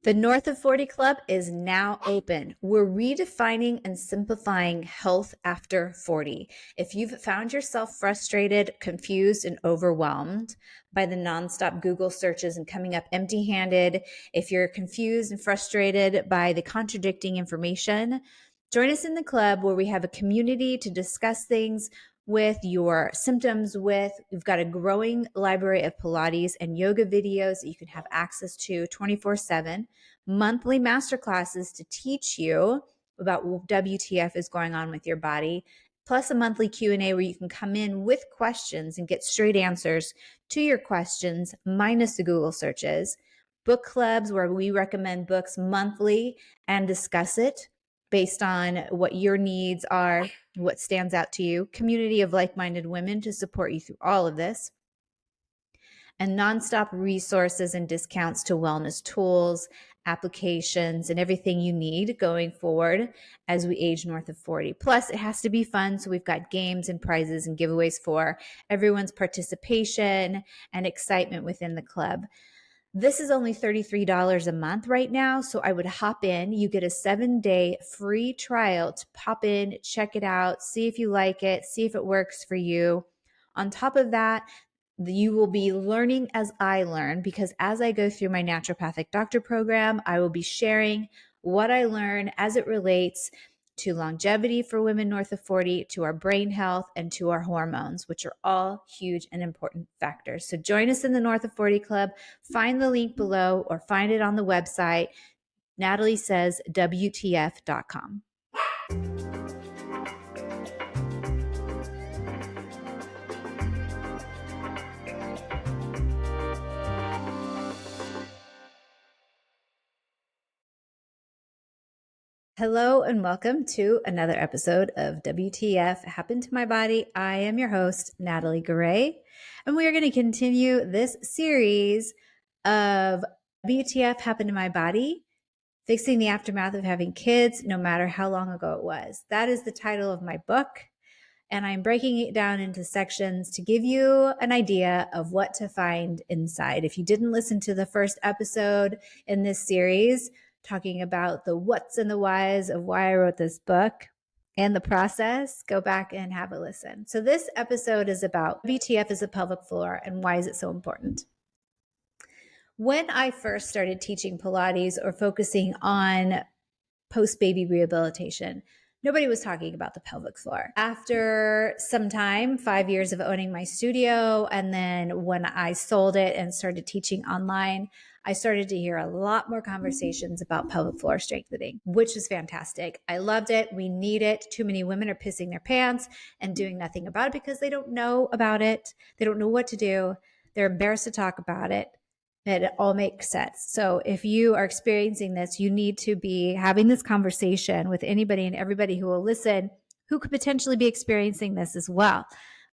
The North of 40 Club is now open. We're redefining and simplifying health after 40. If you've found yourself frustrated, confused, and overwhelmed by the nonstop Google searches and coming up empty-handed, if you're confused and frustrated by the contradicting information, join us in the club where we have a community to discuss things with your symptoms with. We've got a growing library of Pilates and yoga videos that you can have access to 24/7, monthly masterclasses to teach you about what WTF is going on with your body, plus a monthly Q&A where you can come in with questions and get straight answers to your questions minus the Google searches. Book clubs where we recommend books monthly and discuss it based on what your needs are, what stands out to you, community of like-minded women to support you through all of this, and nonstop resources and discounts to wellness tools, applications, and everything you need going forward as we age north of 40. Plus, it has to be fun, so we've got games and prizes and giveaways for everyone's participation and excitement within the club. This is only $33 a month right now, so I would hop in. You get a 7-day free trial to pop in, check it out, see if you like it, see if it works for you. On top of that, you will be learning as I learn, because as I go through my naturopathic doctor program, I will be sharing what I learn as it relates to longevity for women north of 40, to our brain health, and to our hormones, which are all huge and important factors. So join us in the North of 40 Club. Find the link below or find it on the website, nataliesayeswtf.com. Hello and welcome to another episode of WTF Happened to My Body. I am your host, Natalie Garay, and we are going to continue this series of WTF Happened to My Body, Fixing the Aftermath of Having Kids, no matter how long ago it was. That is the title of my book, and I'm breaking it down into sections to give you an idea of what to find inside. If you didn't listen to the first episode in this series, talking about the what's and the whys of why I wrote this book and the process, go back and have a listen. So this episode is about WTF as a pelvic floor and why is it so important. When I first started teaching Pilates or focusing on post-baby rehabilitation, nobody was talking about the pelvic floor. After some time, 5 years of owning my studio, and then when I sold it and started teaching online, I started to hear a lot more conversations about pelvic floor strengthening, which is fantastic. I loved it. We need it. Too many women are pissing their pants and doing nothing about it because they don't know about it. They don't know what to do. They're embarrassed to talk about it. It all makes sense. So if you are experiencing this, you need to be having this conversation with anybody and everybody who will listen, who could potentially be experiencing this as well.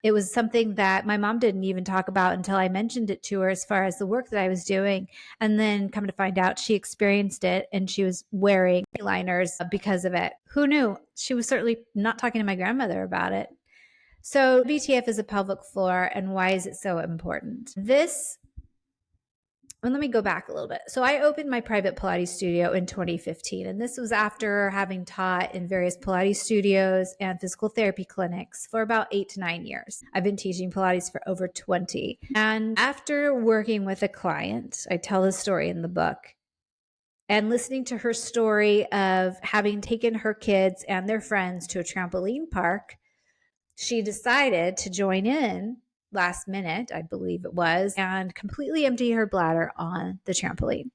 It was something that my mom didn't even talk about until I mentioned it to her as far as the work that I was doing. And then come to find out she experienced it and she was wearing liners because of it. Who knew? She was certainly not talking to my grandmother about it. So WTF is a pelvic floor, and why is it so important? And let me go back a little bit. So I opened my private Pilates studio in 2015, and this was after having taught in various Pilates studios and physical therapy clinics for about 8 to 9 years. I've been teaching Pilates for over 20. And after working with a client, I tell the story in the book, and listening to her story of having taken her kids and their friends to a trampoline park, she decided to join in last minute, I believe it was, and completely empty her bladder on the trampoline.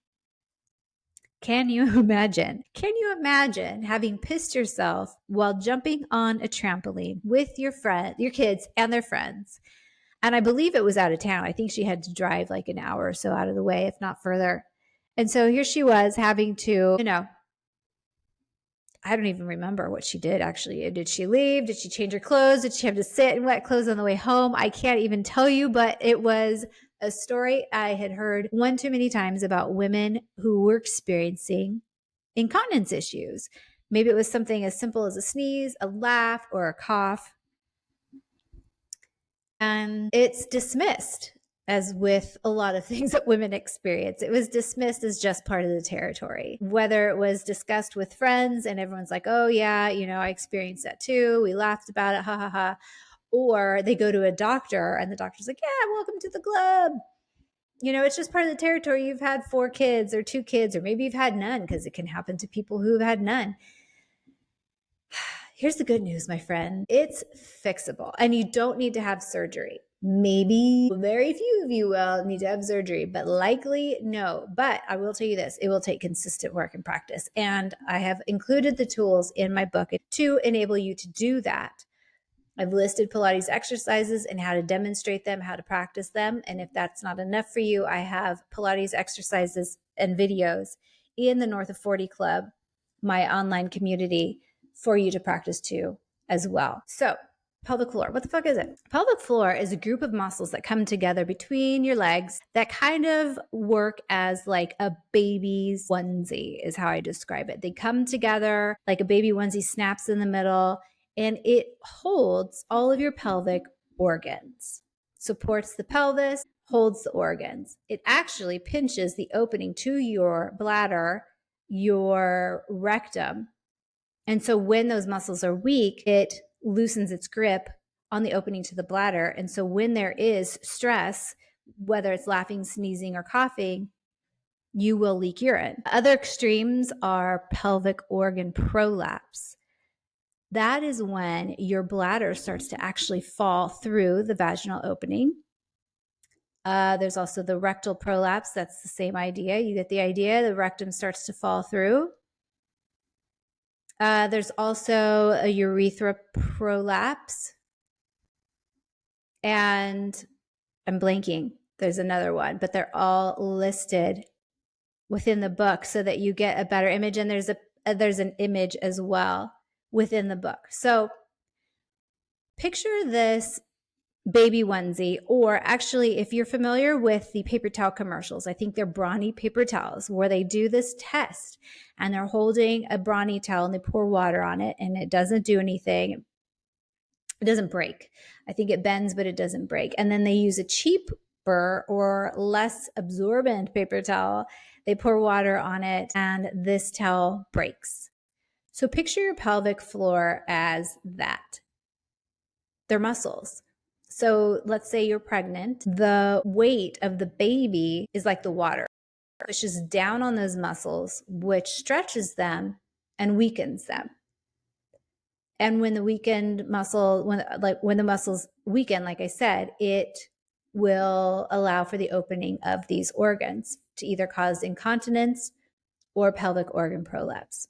Can you imagine? Can you imagine having pissed yourself while jumping on a trampoline with your kids and their friends? And I believe it was out of town. I think she had to drive like an hour or so out of the way, if not further. And so here she was having to, I don't even remember what she did, actually. Did she leave? Did she change her clothes? Did she have to sit in wet clothes on the way home? I can't even tell you, but it was a story I had heard one too many times about women who were experiencing incontinence issues. Maybe it was something as simple as a sneeze, a laugh, or a cough. And it's dismissed. as with a lot of things that women experience, it was dismissed as just part of the territory. Whether it was discussed with friends and everyone's like, oh, yeah, I experienced that too. We laughed about it. Ha ha ha. Or they go to a doctor and the doctor's like, yeah, welcome to the club. It's just part of the territory. You've had 4 kids or 2 kids, or maybe you've had none, because it can happen to people who've had none. Here's the good news, my friend. It's fixable and you don't need to have surgery. Maybe very few of you will need to have surgery, but likely no. But I will tell you this, it will take consistent work and practice. And I have included the tools in my book to enable you to do that. I've listed Pilates exercises and how to demonstrate them, how to practice them. And if that's not enough for you, I have Pilates exercises and videos in the North of 40 Club, my online community, for you to practice too as well. So pelvic floor, what the fuck is it? Pelvic floor is a group of muscles that come together between your legs that kind of work as like a baby's onesie, is how I describe it. They come together like a baby onesie, snaps in the middle, and it holds all of your pelvic organs, supports the pelvis, holds the organs. It actually pinches the opening to your bladder, your rectum. And so when those muscles are weak, it loosens its grip on the opening to the bladder. And so when there is stress, whether it's laughing, sneezing, or coughing, you will leak urine. Other extremes are pelvic organ prolapse. That is when your bladder starts to actually fall through the vaginal opening. There's also the rectal prolapse. That's the same idea. You get the idea. The rectum starts to fall through. There's also a urethra prolapse. And I'm blanking. There's another one, but they're all listed within the book so that you get a better image. And there's an image as well within the book. So picture this baby onesie, or actually, if you're familiar with the paper towel commercials, I think they're Brawny paper towels, where they do this test and they're holding a Brawny towel and they pour water on it and it doesn't do anything. It doesn't break. I think it bends, but it doesn't break. And then they use a cheaper or less absorbent paper towel. They pour water on it and this towel breaks. So picture your pelvic floor as that. They're muscles. So let's say you're pregnant. The weight of the baby is like the water. It pushes down on those muscles, which stretches them and weakens them. And when the weakened muscle, when the muscles weaken, like I said, it will allow for the opening of these organs to either cause incontinence or pelvic organ prolapse.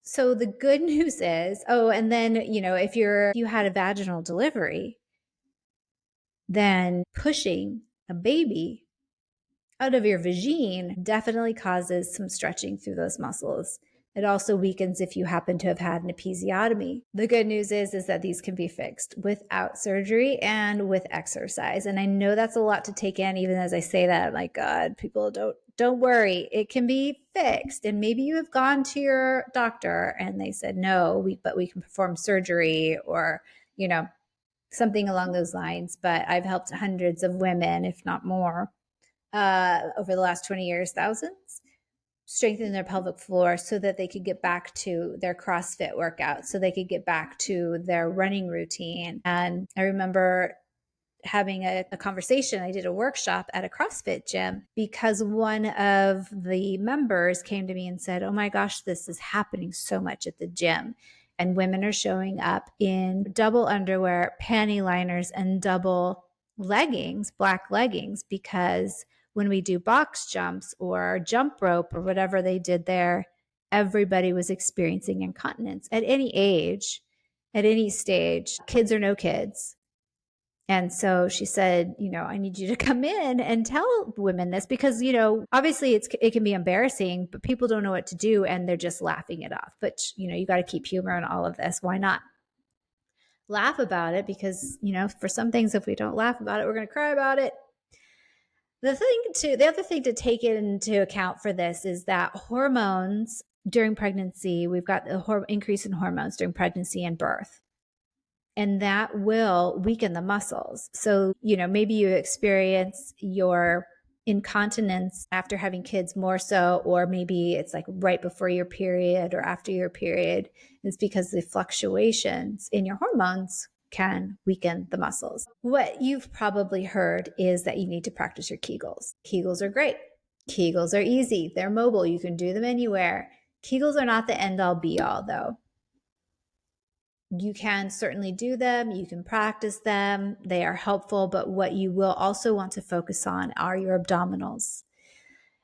So the good news is, and then, if you had a vaginal delivery, then pushing a baby out of your vagine definitely causes some stretching through those muscles. It also weakens if you happen to have had an episiotomy. The good news is that these can be fixed without surgery and with exercise. And I know that's a lot to take in, even as I say that. I'm like, God, people don't worry. It can be fixed. And maybe you have gone to your doctor and they said, no, but we can perform surgery, or, something along those lines. But I've helped hundreds of women, if not more, over the last 20 years, thousands, strengthen their pelvic floor so that they could get back to their CrossFit workout, so they could get back to their running routine. And I remember having a conversation. I did a workshop at a CrossFit gym because one of the members came to me and said, oh my gosh, this is happening so much at the gym. And women are showing up in double underwear, panty liners, and double leggings, black leggings, because when we do box jumps or jump rope or whatever they did there, everybody was experiencing incontinence at any age, at any stage, kids or no kids. And so she said, I need you to come in and tell women this because, obviously it can be embarrassing, but people don't know what to do and they're just laughing it off. But, you got to keep humor in all of this. Why not laugh about it? Because, for some things, if we don't laugh about it, we're going to cry about it. The other thing to take into account for this is that hormones during pregnancy, we've got the increase in hormones during pregnancy and birth. and that will weaken the muscles. So, maybe you experience your incontinence after having kids more so, or maybe it's like right before your period or after your period. It's because the fluctuations in your hormones can weaken the muscles. What you've probably heard is that you need to practice your Kegels. Kegels are great. Kegels are easy. They're mobile. You can do them anywhere. Kegels are not the end all be all, though. You can certainly do them. You can practice them. They are helpful, but what you will also want to focus on are your abdominals.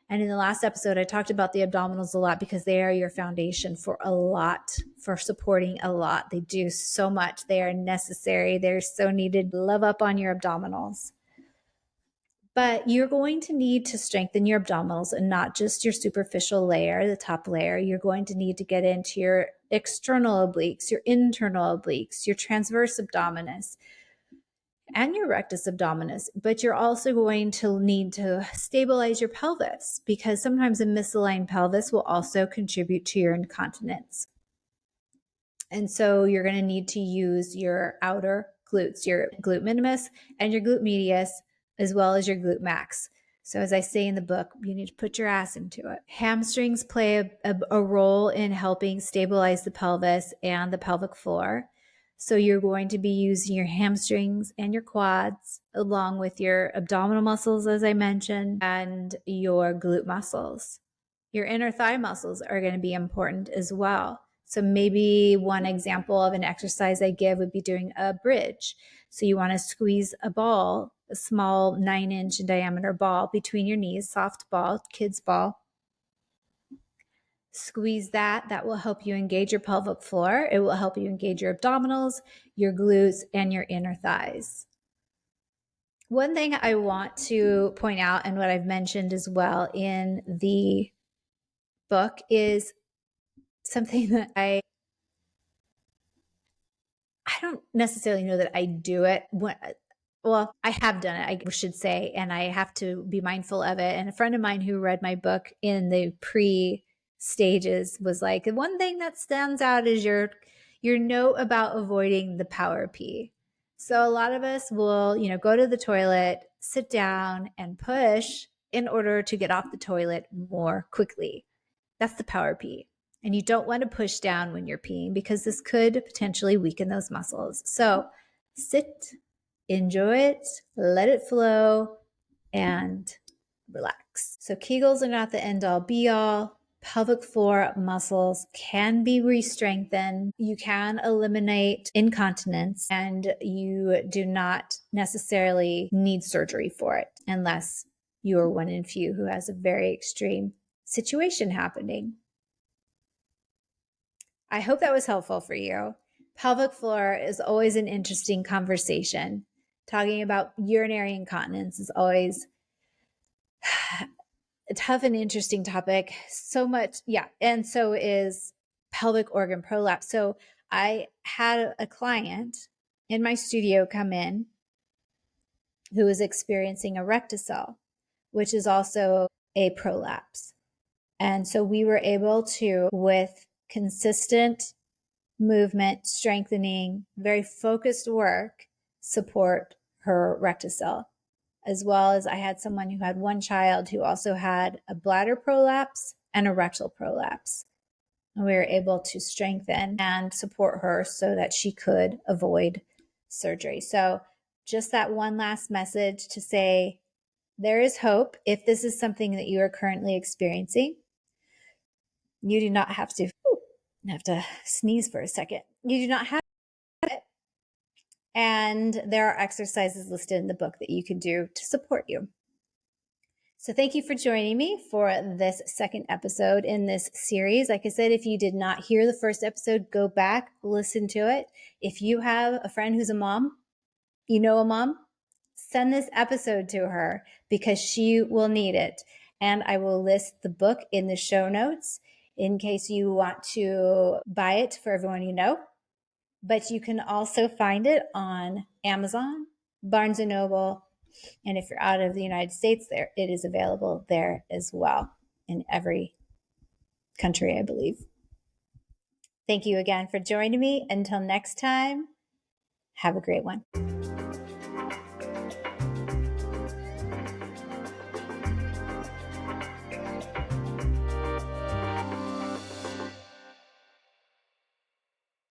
And in the last episode, I talked about the abdominals a lot because they are your foundation for a lot, for supporting a lot. They do so much. They are necessary. They're so needed. Love up on your abdominals. But you're going to need to strengthen your abdominals and not just your superficial layer, the top layer. You're going to need to get into your external obliques, your internal obliques, your transverse abdominis, and your rectus abdominis. But you're also going to need to stabilize your pelvis because sometimes a misaligned pelvis will also contribute to your incontinence. And so you're going to need to use your outer glutes, your glute minimus and your glute medius, as well as your glute max. So as I say in the book, you need to put your ass into it. Hamstrings play a role in helping stabilize the pelvis and the pelvic floor. So you're going to be using your hamstrings and your quads along with your abdominal muscles, as I mentioned, and your glute muscles. Your inner thigh muscles are going to be important as well. So maybe one example of an exercise I give would be doing a bridge. So you want to squeeze a ball, a small 9-inch diameter ball between your knees, soft ball, kid's ball. Squeeze that. That will help you engage your pelvic floor. It will help you engage your abdominals, your glutes, and your inner thighs. One thing I want to point out, and what I've mentioned as well in the book, is something that I don't necessarily know that I do it. Well, I have done it, I should say, and I have to be mindful of it. And a friend of mine who read my book in the pre stages was like, the one thing that stands out is your note about avoiding the power pee. So a lot of us will, go to the toilet, sit down, and push in order to get off the toilet more quickly. That's the power pee. And you don't want to push down when you're peeing because this could potentially weaken those muscles. So sit, enjoy it, let it flow, and relax. So Kegels are not the end all be all. Pelvic floor muscles can be re-strengthened. You can eliminate incontinence, and you do not necessarily need surgery for it unless you are one in few who has a very extreme situation happening. I hope that was helpful for you. Pelvic floor is always an interesting conversation. Talking about urinary incontinence is always a tough and interesting topic. So much, yeah. And so is pelvic organ prolapse. So I had a client in my studio come in who was experiencing a recticel, which is also a prolapse. And so we were able to, with consistent movement, strengthening, very focused work, support her recticel. As well as I had someone who had one child who also had a bladder prolapse and a rectal prolapse. And we were able to strengthen and support her so that she could avoid surgery. So just that one last message to say, there is hope if this is something that you are currently experiencing. You do not have to, I have to sneeze for a second. You do not have it. And there are exercises listed in the book that you can do to support you. So thank you for joining me for this second episode in this series. Like I said, if you did not hear the first episode, go back, listen to it. If you have a friend who's a mom, a mom, send this episode to her because she will need it. And I will list the book in the show notes in case you want to buy it for everyone you know. But you can also find it on Amazon, Barnes & Noble, and if you're out of the United States, it is available there as well in every country, I believe. Thank you again for joining me. Until next time, Have a great one.